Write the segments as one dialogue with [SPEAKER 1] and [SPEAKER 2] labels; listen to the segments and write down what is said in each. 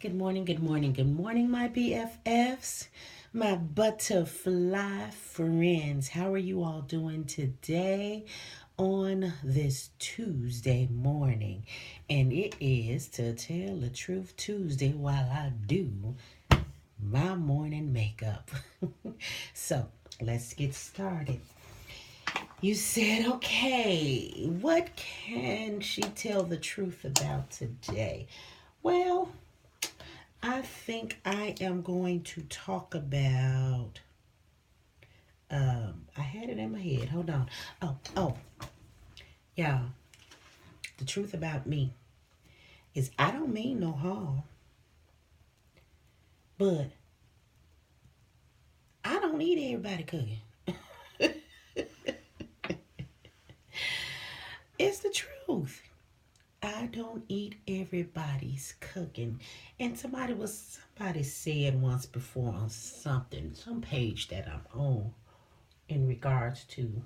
[SPEAKER 1] Good morning, good morning, good morning, my BFFs, my butterfly friends. How are you all doing today on this Tuesday morning? And it is To Tell the Truth Tuesday while I do my morning makeup. So let's get started. You said, okay, what can she tell the truth about today? Well, I think I am going to talk about. I had it in my head. Hold on. Oh, yeah. The truth about me is I don't mean no harm, but I don't eat everybody cooking. It's the truth. I don't eat everybody's cooking. And somebody said once before on some page that I'm on in regards to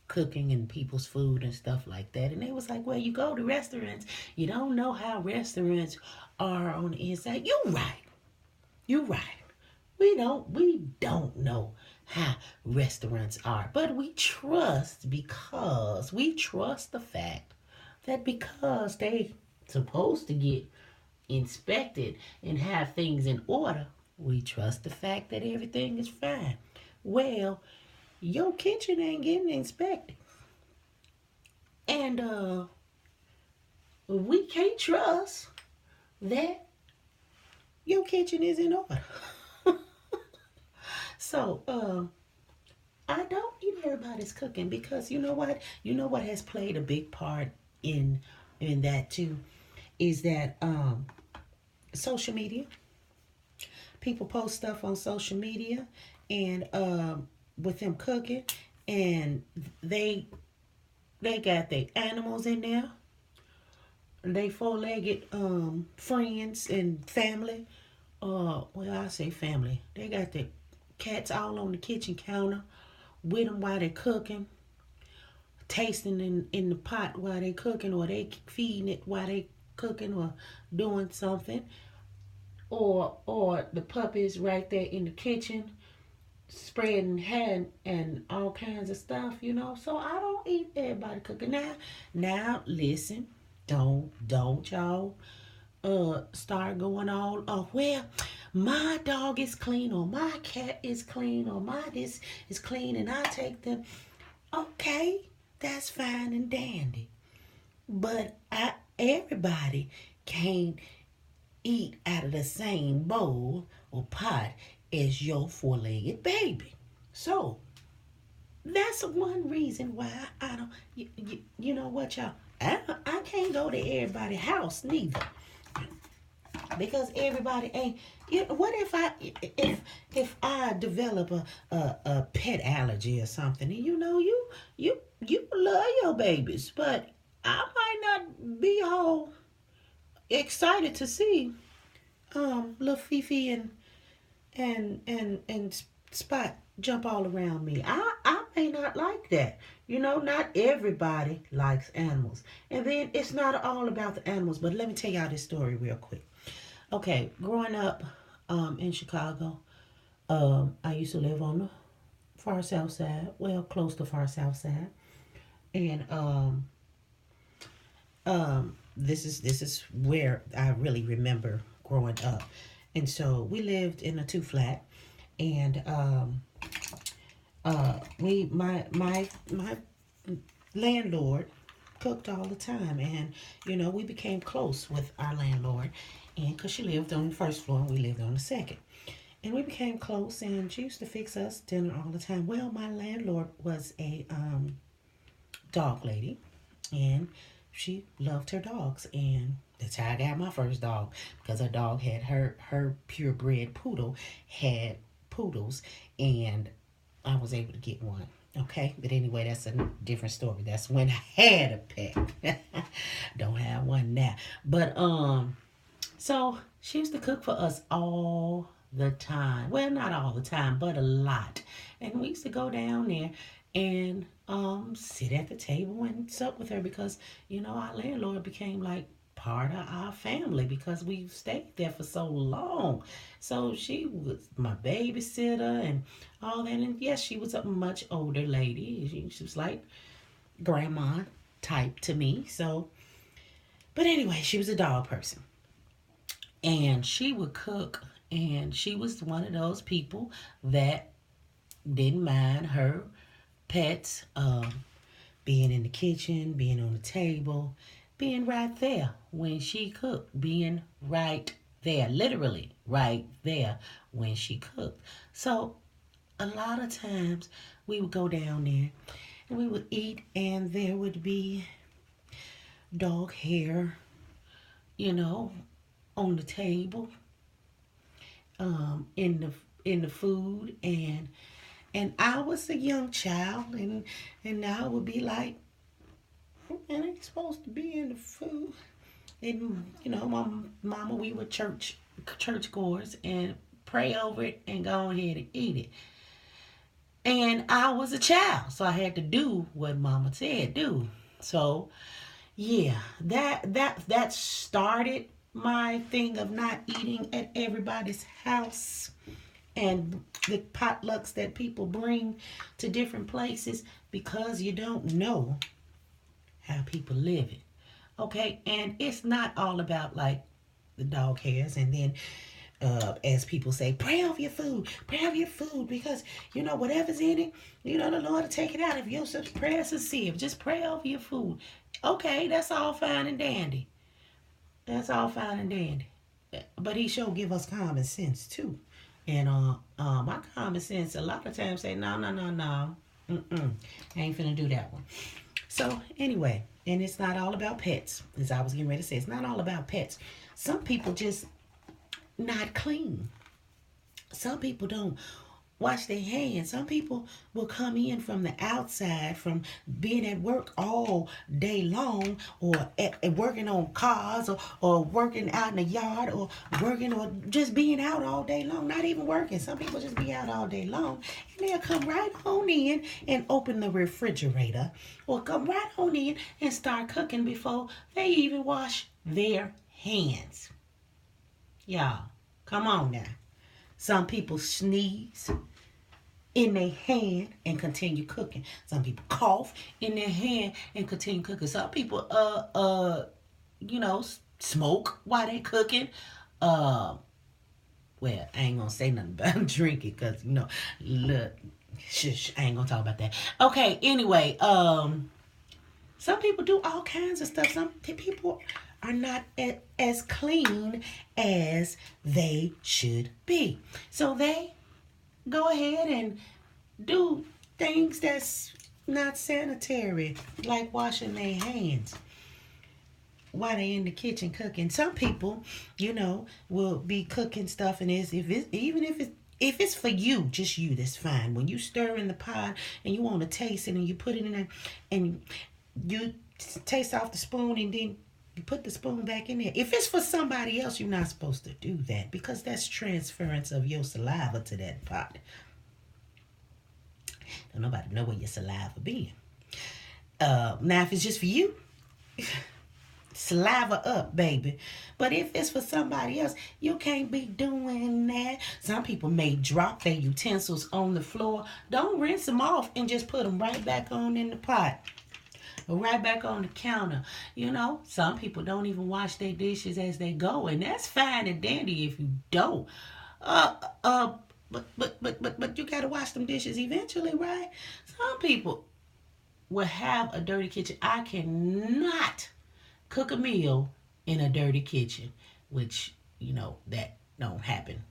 [SPEAKER 1] cooking and people's food and stuff like that. And they was like, well, you go to restaurants, you don't know how restaurants are on the inside. You right. You right. We don't know how restaurants are. But we trust the fact that because they supposed to get inspected and have things in order, we trust the fact that everything is fine. Well, your kitchen ain't getting inspected. And we can't trust that your kitchen is in order. So I don't eat everybody's cooking because you know what? You know what has played a big part in that too is that social media. People post stuff on social media and with them cooking and they they got their animals in there. They four-legged friends and family. Well, I say family. They got their cats all on the kitchen counter with them while they're cooking, tasting in the pot while they cooking, or they feeding it while they cooking, or doing something, or the puppies right there in the kitchen spreading hand and all kinds of stuff, you know. So I don't eat everybody cooking. Now listen, don't y'all start going all, oh well, my dog is clean, or my cat is clean, or my this is clean, and I take them. Okay, that's fine and dandy, but everybody can't eat out of the same bowl or pot as your four-legged baby. So that's one reason why I don't. You know what, y'all? I can't go to everybody's house neither because everybody ain't. What if I develop a pet allergy or something? And you know you love your babies, but I might not be all excited to see little Fifi and Spot jump all around me. I may not like that. You know, not everybody likes animals. And then it's not all about the animals, but let me tell y'all this story real quick. Okay, growing up in Chicago, I used to live on the far south side, well, close to far south side. And this is where I really remember growing up. And so we lived in a two flat, and we my landlord cooked all the time, and you know we became close with our landlord, and because she lived on the first floor and we lived on the second, and we became close, and she used to fix us dinner all the time. Well, my landlord was a dog lady, and she loved her dogs, and that's how I got my first dog, because her dog had her purebred poodle had poodles, and I was able to get one. Okay, but anyway, that's a different story. That's when I had a pet. Don't have one now. But so she used to cook for us all the time. Well, not all the time, but a lot. And we used to go down there and sit at the table and sup with her because, you know, our landlord became like part of our family because we stayed there for so long. So she was my babysitter and all that. And yes, she was a much older lady. She was like grandma type to me. So, but anyway, she was a dog person. And she would cook. And she was one of those people that didn't mind her pets being in the kitchen, being on the table, being right there when she cooked, being right there, literally right there when she cooked. So a lot of times we would go down there and we would eat, and there would be dog hair, you know, on the table, in the food, and I was a young child, and I would be like, man, ain't supposed to be in the food. And my mama, we were church goers, and pray over it and go ahead and eat it. And I was a child, so I had to do what mama said do. So yeah, that started my thing of not eating at everybody's house and the potlucks that people bring to different places because you don't know how people live it. Okay, and it's not all about like the dog hairs, and then as people say, pray over your food, because whatever's in it, the Lord will take it out. If your prayer is sincere, just pray over your food. Okay, that's all fine and dandy. That's all fine and dandy. But he sure give us common sense too. And my common sense a lot of times say, no, no, no, no. I ain't finna do that one. So anyway, and it's not all about pets. As I was getting ready to say, it's not all about pets. Some people just not clean. Some people don't wash their hands. Some people will come in from the outside, from being at work all day long, or at working on cars, or working out in the yard, or working, or just being out all day long, not even working. Some people just be out all day long, and they'll come right on in and open the refrigerator, or come right on in and start cooking before they even wash their hands. Y'all, come on now. Some people sneeze in their hand and continue cooking. Some people cough in their hand and continue cooking. Some people smoke while they cooking. Well, I ain't gonna say nothing about drinking because look, shush, I ain't gonna talk about that. Okay, anyway, some people do all kinds of stuff. Some people are not as clean as they should be. So they go ahead and do things that's not sanitary, like washing their hands while they in the kitchen cooking. Some people, will be cooking stuff, and if it's for you, just you, that's fine. When you stir in the pot and you want to taste it, and you put it in there, and you taste off the spoon, and then you put the spoon back in there. If it's for somebody else, you're not supposed to do that, because that's transference of your saliva to that pot. Don't nobody know where your saliva been. Now, if it's just for you, saliva up, baby. But if it's for somebody else, you can't be doing that. Some people may drop their utensils on the floor. Don't rinse them off and just put them right back on in the pot, or right back on the counter. Some people don't even wash their dishes as they go, and that's fine and dandy if you don't. But you gotta wash them dishes eventually, right? Some people will have a dirty kitchen. I cannot cook a meal in a dirty kitchen, which that don't happen.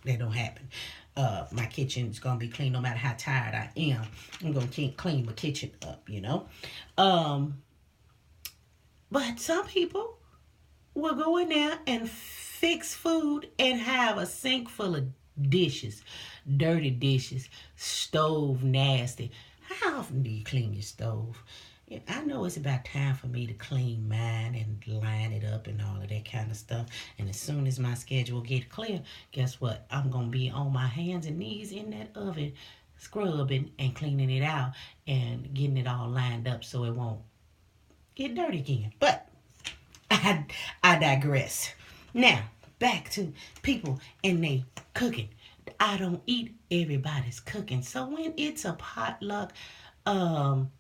[SPEAKER 1] That don't happen. My kitchen's gonna be clean no matter how tired I am. I'm gonna clean my kitchen up, But some people will go in there and fix food and have a sink full of dishes, dirty dishes, stove nasty. How often do you clean your stove? I know it's about time for me to clean mine and line it up and all of that kind of stuff. And as soon as my schedule get clear, guess what? I'm going to be on my hands and knees in that oven, scrubbing and cleaning it out and getting it all lined up so it won't get dirty again. But I, I digress. Now, back to people and they cooking. I don't eat everybody's cooking. So when it's a potluck, um,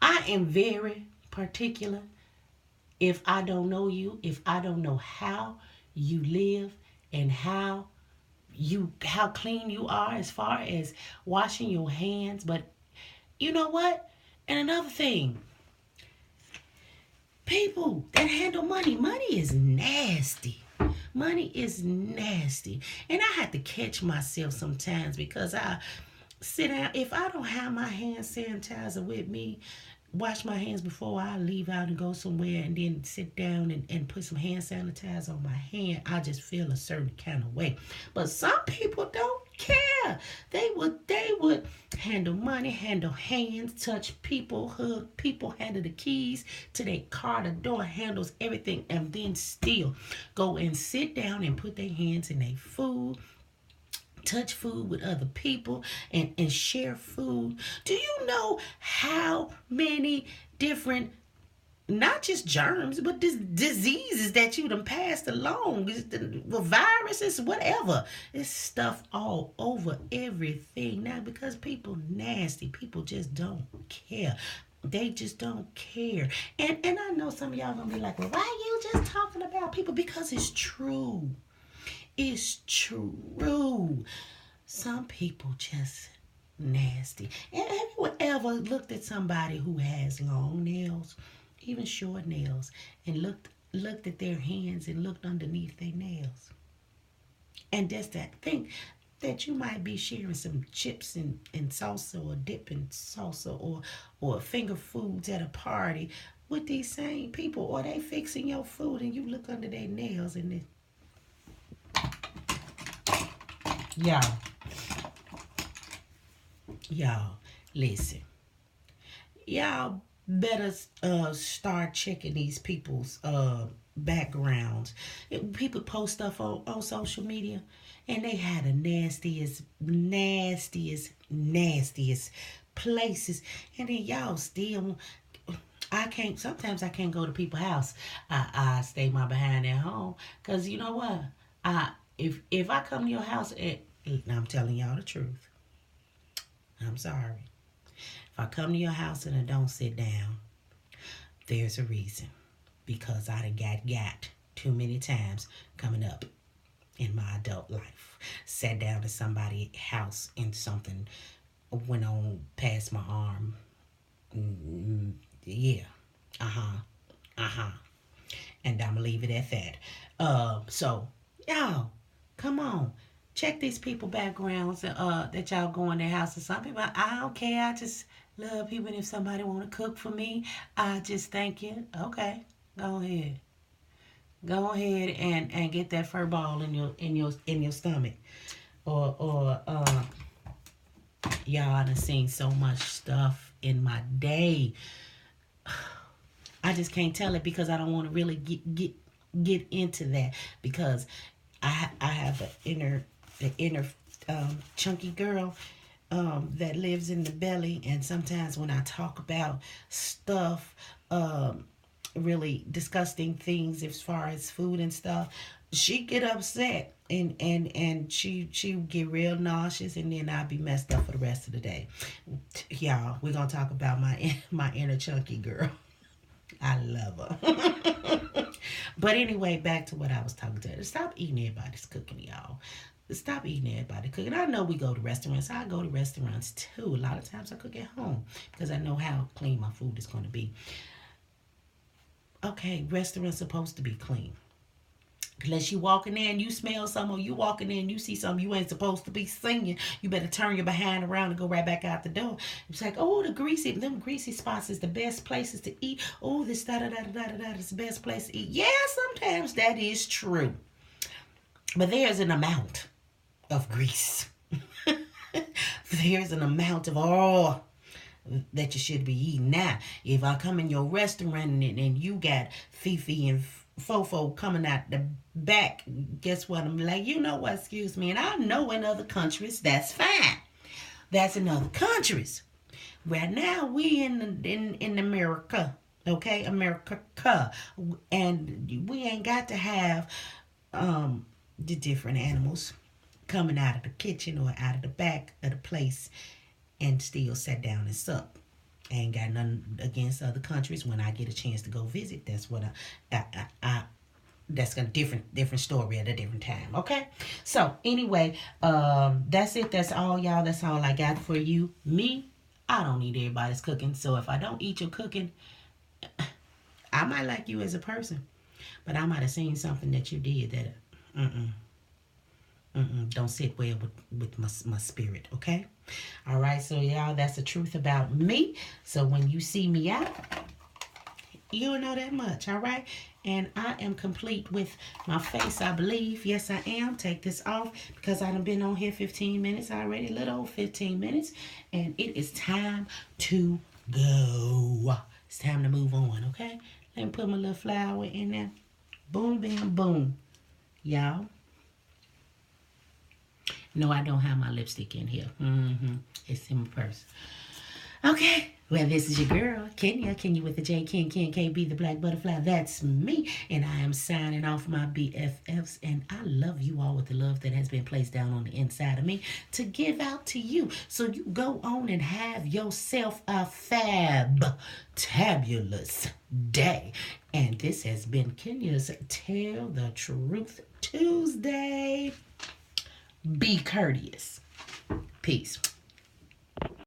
[SPEAKER 1] I am very particular. If I don't know you, if I don't know how you live and how clean you are as far as washing your hands, but you know what? And another thing, people that handle money, money is nasty. Money is nasty. And I have to catch myself sometimes because I sit down. If I don't have my hand sanitizer with me, wash my hands before I leave out and go somewhere and then sit down and put some hand sanitizer on my hand, I just feel a certain kind of way. But some people don't care. They would handle money, handle hands, touch people, hug people, handle the keys to their car, the door handles everything, and then still go and sit down and put their hands in their food, touch food with other people, and share food. Do you know how many different, not just germs, but diseases that you done passed along, viruses, whatever. It's stuff all over everything now because people nasty. People just don't care. They just don't care. And I know some of y'all gonna be like, well, why you just talking about people? Because it's true. It's true. Some people just nasty. And have you ever looked at somebody who has long nails, even short nails, and looked at their hands and looked underneath their nails? And that's that thing that you might be sharing some chips and salsa or dipping salsa or finger foods at a party with these same people, or they fixing your food and you look under their nails and they, y'all, y'all, listen. Y'all better start checking these people's backgrounds. People post stuff on social media and they had the nastiest places, and then y'all still, sometimes I can't go to people's house. I stay my behind at home because you know what, if I come to your house and I'm telling y'all the truth, I'm sorry. If I come to your house and I don't sit down, there's a reason. Because I done got too many times coming up in my adult life. Sat down at somebody's house and something went on past my arm. Yeah. Uh-huh. And I'm going to leave it at that. So, y'all, come on. Check these people backgrounds that y'all go in their houses. Some people, I don't care. I just love people. And if somebody want to cook for me, I just thank you. Okay, go ahead. Go ahead and get that fur ball in your stomach. Or y'all, I done seen so much stuff in my day. I just can't tell it because I don't want to really get into that because I have an inner chunky girl that lives in the belly, and sometimes when I talk about stuff, really disgusting things as far as food and stuff, she get upset and she get real nauseous, and then I'll be messed up for the rest of the day. Y'all, we're gonna talk about my inner chunky girl. I love her. But anyway, back to what I was talking to. Stop eating everybody's cooking, y'all. Stop eating everybody's cooking. I know we go to restaurants. I go to restaurants too. A lot of times I cook at home because I know how clean my food is going to be. Okay, restaurants supposed to be clean. Unless you walk in there and you smell something, or you walk in there and you see something you ain't supposed to be singing, you better turn your behind around and go right back out the door. It's like, oh, them greasy spots is the best places to eat. Oh, this da-da-da-da-da-da is the best place to eat. Yeah, sometimes that is true. But there's an amount of grease. There's an amount of oil that you should be eating. Now, if I come in your restaurant and you got Fifi and Fofo coming out the back, guess what? I'm like, you know what, excuse me. And I know in other countries, that's fine. That's in other countries. Right now, we in America. Okay, America. And we ain't got to have the different animals coming out of the kitchen or out of the back of the place and still sit down and sup. I ain't got nothing against other countries. When I get a chance to go visit, that's what I that's a different story at a different time. Okay, so anyway, that's it. That's all, y'all. That's all I got for you. Me, I don't eat everybody's cooking. So if I don't eat your cooking, I might like you as a person, but I might have seen something that you did that don't sit well with my spirit. Okay, all right. So y'all, that's the truth about me. So when you see me out, you'll know that much. All right. And I am complete with my face, I believe. Yes, I am. Take this off because I done been on here 15 minutes already, a little over 15 minutes. And it is time to go. It's time to move on, okay? Let me put my little flower in there. Boom, bam, boom. Y'all. No, I don't have my lipstick in here. It's in my purse. Okay. Well, this is your girl, Kenya with the J. Ken KB, the Black Butterfly. That's me. And I am signing off my BFFs. And I love you all with the love that has been placed down on the inside of me to give out to you. So you go on and have yourself a tabulous day. And this has been Kenya's Tell the Truth Tuesday. Be courteous. Peace.